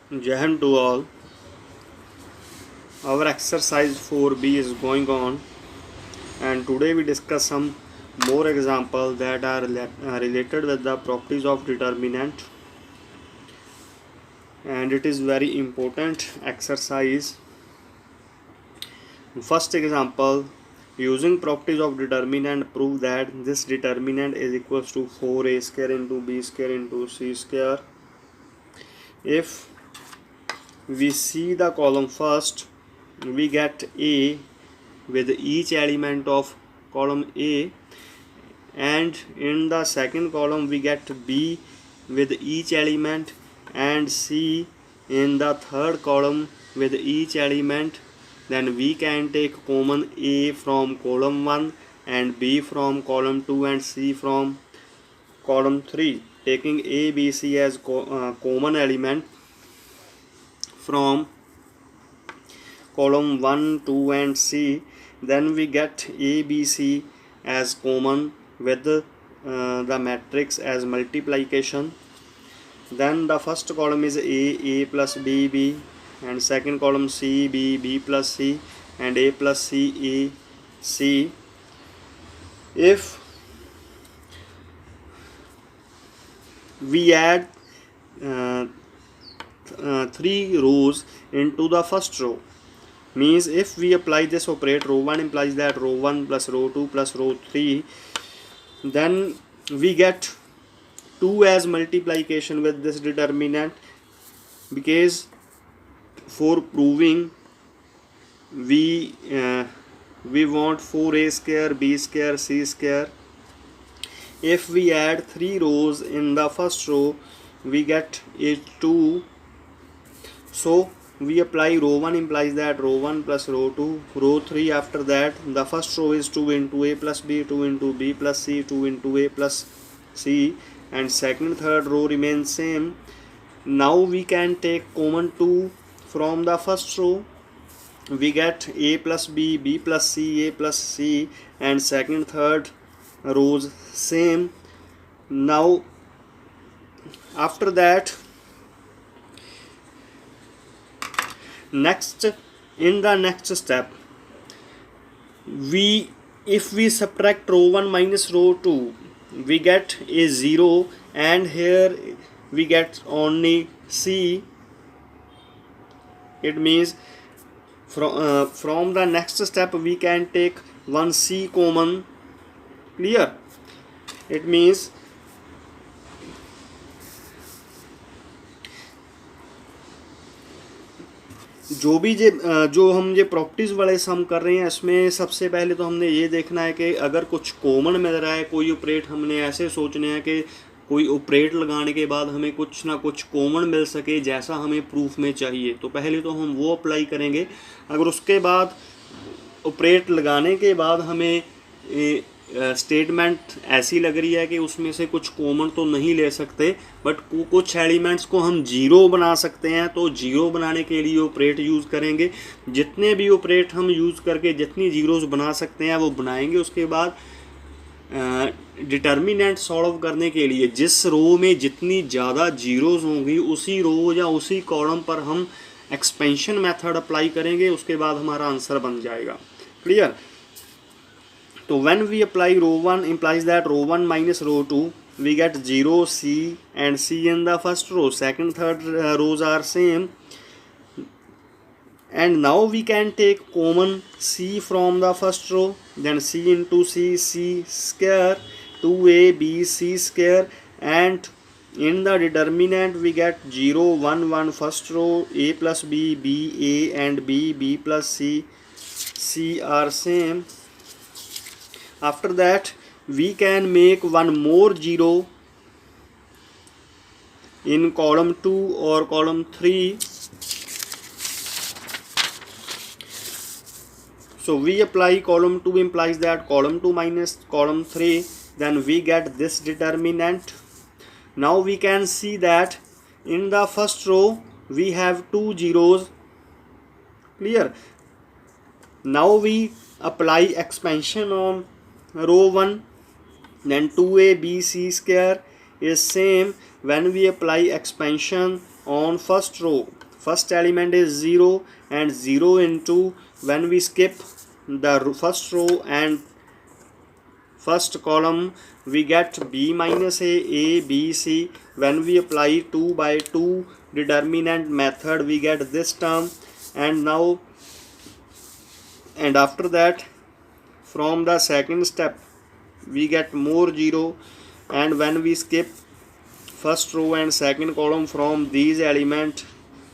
Jai Hind to all. Our exercise 4B is going on, and today we discuss some more examples that are related with the properties of determinant, and it is very important exercise. First example, using properties of determinant, prove that this determinant is equals to 4a square into b square into c square. If we see the column first, we get a with each element of column A, and in the second column we get B with each element, and C in the third column with each element. Then we can take common A from column 1 and B from column 2 and C from column 3, taking A, B, C as common element from column 1, 2 and C. Then we get A, B, C as common with the matrix as multiplication. Then the first column is A plus B, B, and second column C, B, B plus C, and A plus C, A, C. If we add 3 rows into the first row, means if we apply this operator, row 1 implies that row 1 plus row 2 plus row 3, then we get 2 as multiplication with this determinant, because for proving we want 4a square, b square, c square. If we add 3 rows in the first row, we get a 2. So we apply row 1 implies that row 1 plus row 2, row 3. After that, the first row is 2 into a plus b, 2 into b plus c, 2 into a plus c, and second third row remains same. Now we can take common 2 from the first row. We get a plus b, b plus c, a plus c, and second third rows same. Now after that, in the next step, if we subtract row 1 minus row 2, we get a 0, and here we get only c. It means from the next step we can take one c common. Clear? It means जो हम ये properties वाले सम कर रहे हैं, इसमें सबसे पहले तो हमने ये देखना है कि अगर कुछ कॉमन मिल रहा है, कोई ऑपरेट हमने ऐसे सोचने हैं कि कोई ऑपरेट लगाने के बाद हमें कुछ ना कुछ कॉमन मिल सके जैसा हमें प्रूफ में चाहिए, तो पहले तो हम वो अप्लाई करेंगे. अगर उसके बाद ऑपरेट लगाने के बाद हमें स्टेटमेंट ऐसी लग रही है कि उसमें से कुछ कॉमन तो नहीं ले सकते, बट कुछ एलिमेंट्स को हम जीरो बना सकते हैं, तो जीरो बनाने के लिए ऑपरेट यूज़ करेंगे. जितने भी ऑपरेट हम यूज़ करके जितनी जीरोस बना सकते हैं वो बनाएंगे. उसके बाद डिटर्मिनेंट सॉल्व करने के लिए जिस रो में जितनी ज़्यादा जीरोस होंगी उसी रो या उसी कॉलम पर हम एक्सपेंशन मेथड अप्लाई करेंगे. उसके बाद हमारा आंसर बन जाएगा. Clear? So when we apply row 1 implies that row 1 minus row 2, we get 0, C and C in the first row. Second, third rows are same. And now we can take common C from the first row. Then C into C, C square, 2A, B, C square. And in the determinant we get 0, 1, 1 first row, A plus B, B, A and B, B plus C, C are same. After that, we can make one more 0 in column 2 or column 3. So we apply column 2 implies that column 2 minus column 3, then we get this determinant. Now we can see that in the first row we have 2 zeros. Clear? Now we apply expansion on row 1, then 2a b c square is same. When we apply expansion on first row. First element is 0 and 0 into, when we skip the first row and first column, we get b minus a, b, c. When we apply 2 by 2 determinant method, we get this term. And now, and after that, from the second step, we get more 0. And when we skip first row and second column from these element,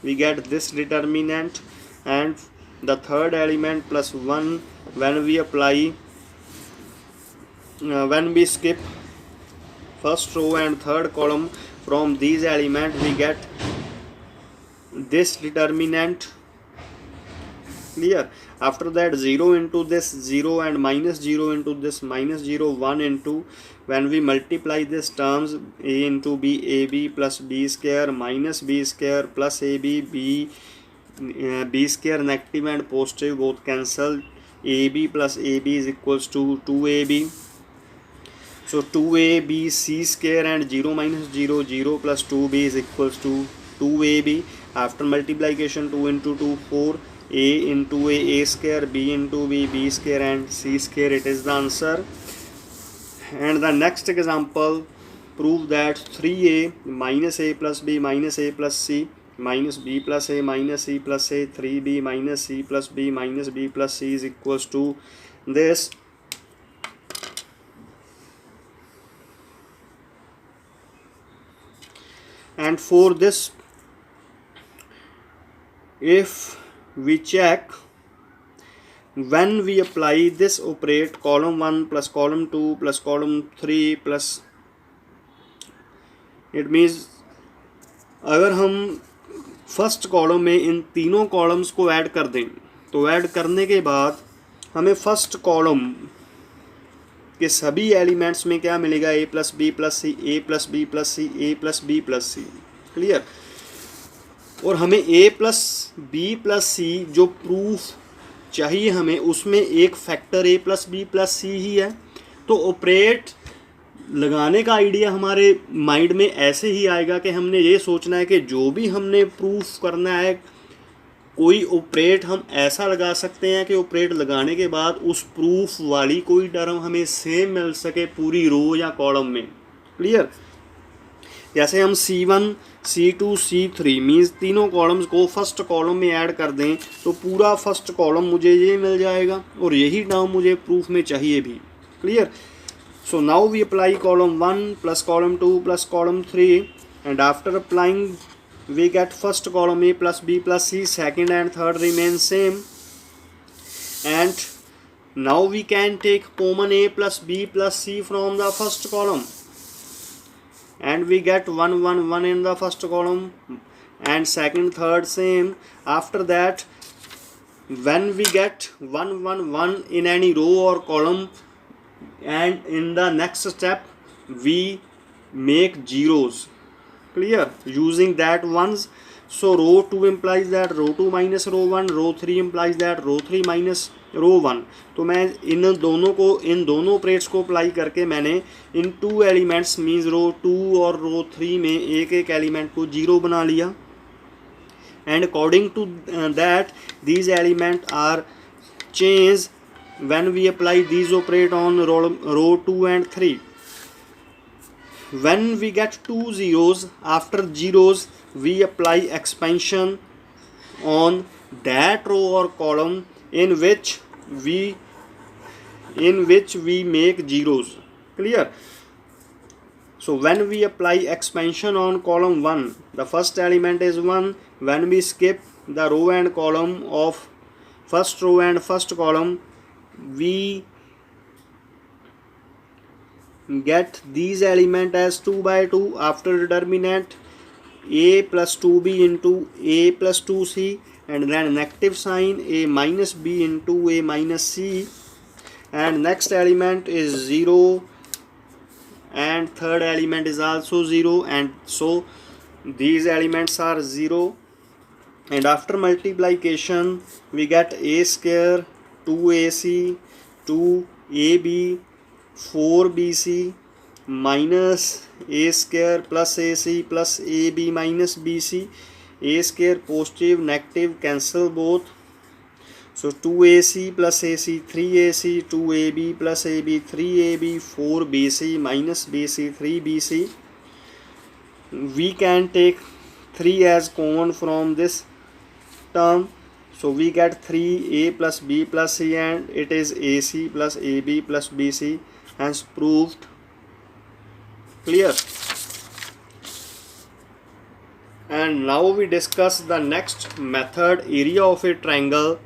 we get this determinant. And the third element plus 1, when we apply when we skip first row and third column from these element, we get this determinant. Clear? After that, 0 into this 0 and minus 0 into this minus 0, 1 into, when we multiply these terms, a into b, ab plus b square minus b square plus ab, b square negative and positive both cancel. ab plus ab is equals to 2ab. So 2ab c square and 0 minus 0, 0 plus 2b is equals to 2ab. After multiplication, 2 into 2, 4. A into a square, b into b square, and c square. It is the answer. And the next example, prove that 3a minus a plus b minus a plus c minus b plus a minus c plus a, 3b minus c plus b minus b plus c is equals to this. And for this, if we check, when we apply this operate, column 1 plus column 2 plus column 3 plus, it means अगर हम first column में इन तीनों columns को add कर दें, तो add करने के बाद हमें फर्स्ट कॉलम के सभी एलिमेंट्स में क्या मिलेगा, a plus b plus c, a plus b plus c, a plus b plus c. Clear? और हमें a plus b plus c जो प्रूफ चाहिए हमें, उसमें एक factor a plus b plus c ही है. तो ऑपरेट लगाने का आइडिया हमारे माइंड में ऐसे ही आएगा कि हमने ये सोचना है कि जो भी हमने प्रूफ करना है, कोई ऑपरेट हम ऐसा लगा सकते हैं कि ऑपरेट लगाने के बाद उस प्रूफ वाली कोई टर्म हमें सेम मिल सके पूरी रो या कॉलम में. क्लियर? जैसे हम C1, C2, C3 मीन्स तीनों कॉलम्स को फर्स्ट कॉलम में ऐड कर दें, तो पूरा फर्स्ट कॉलम मुझे ये मिल जाएगा और यही टर्म मुझे प्रूफ में चाहिए भी. Clear? So now we apply column 1 plus column 2 plus column 3 and after applying we get first column a plus b plus c, second and third remain same, and now we can take common a plus b plus c from the first column, and we get 1 1 1 in the first column and second third same. After that, when we get 1 1 1 in any row or column, and in the next step we make zeros. Clear? Using that ones. So row 2 implies that row 2 minus row 1, row 3 implies that row 3 minus row 1. तो मैं इन दोनों operates को apply करके मैंने इन two elements means रो 2 और रो 3 में एक एक एलिमेंट को जीरो बना लिया. And according to that these elements are changed when we apply these operate on row 2 and 3. When we get two zeros, after zeros we apply expansion on that row or column in which we make zeros. Clear? So when we apply expansion on column 1, the first element is 1. When we skip the row and column of first row and first column, we get these element as 2 by 2. After determinant, a plus 2b into a plus 2c, and then negative sign, a minus b into a minus c, and next element is 0 and third element is also 0, and so these elements are 0. And after multiplication we get a square, 2ac, 2ab, 4bc, minus a square plus ac plus ab minus bc. A square positive negative cancel both, so 2ac plus ac 3ac, 2ab plus ab 3ab, 4bc minus bc 3bc. We can take 3 as common from this term, so we get 3a plus b plus c, and it is ac plus ab plus bc, hence proved. Clear? And now we discuss the next method, area of a triangle.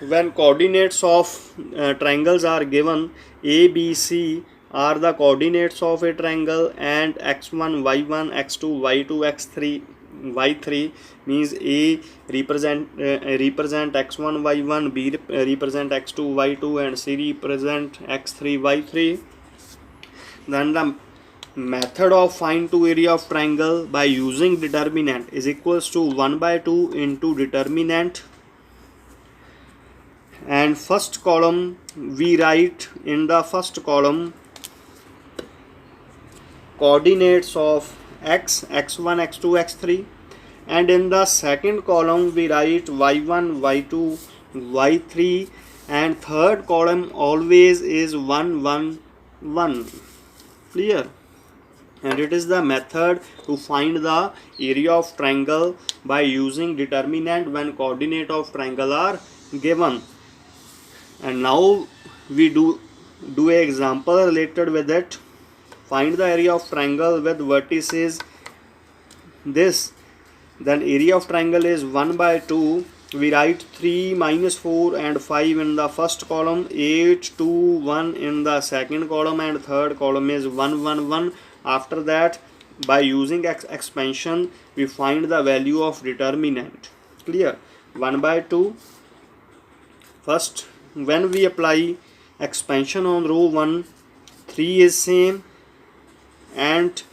When coordinates of triangles are given, a b c are the coordinates of a triangle, and x1 y1 x2 y2 x3 y3 means a represent x1 y1, b represent x2 y2, and c represent x3 y3. Then the method of find two area of triangle by using determinant is equals to 1/2 into determinant, and first column we write in the first column coordinates of x, x1 x2 x3, and in the second column we write y1 y2 y3, and third column always is 1 1 1. Clear? And it is the method to find the area of triangle by using determinant when coordinate of triangle are given. And now we do a example related with it. Find the area of triangle with vertices this. Then area of triangle is 1/2. We write 3 minus 4 and 5 in the first column, 8 2 1 in the second column, and third column is 1 1 1. After that, by using expansion we find the value of determinant. Clear? 1/2. First, when we apply expansion on row 1, 3 is same, and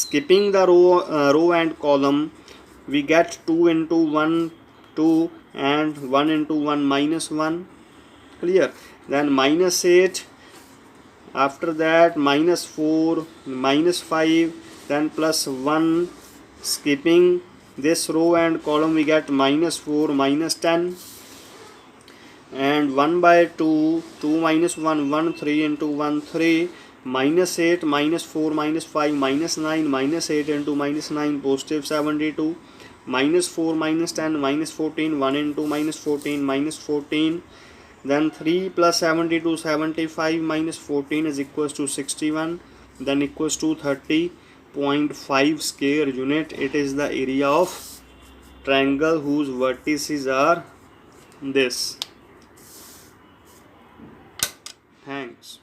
skipping the row and column we get 2 into 1 2, and 1 into 1 minus 1. Clear? Then minus 8, after that minus 4 minus 5, then plus 1. Skipping this row and column we get minus 4 minus 10, and 1/2, 2 minus 1 1, 3 into 1 3, minus 8 minus 4 minus 5 minus 9, minus 8 into minus 9 positive 72, minus 4 minus 10 minus 14, 1 into minus 14 minus 14. Then 3 plus 72 75 minus 14 is equals to 61, then equals to 30.5 square unit. It is the area of triangle whose vertices are this. Thanks.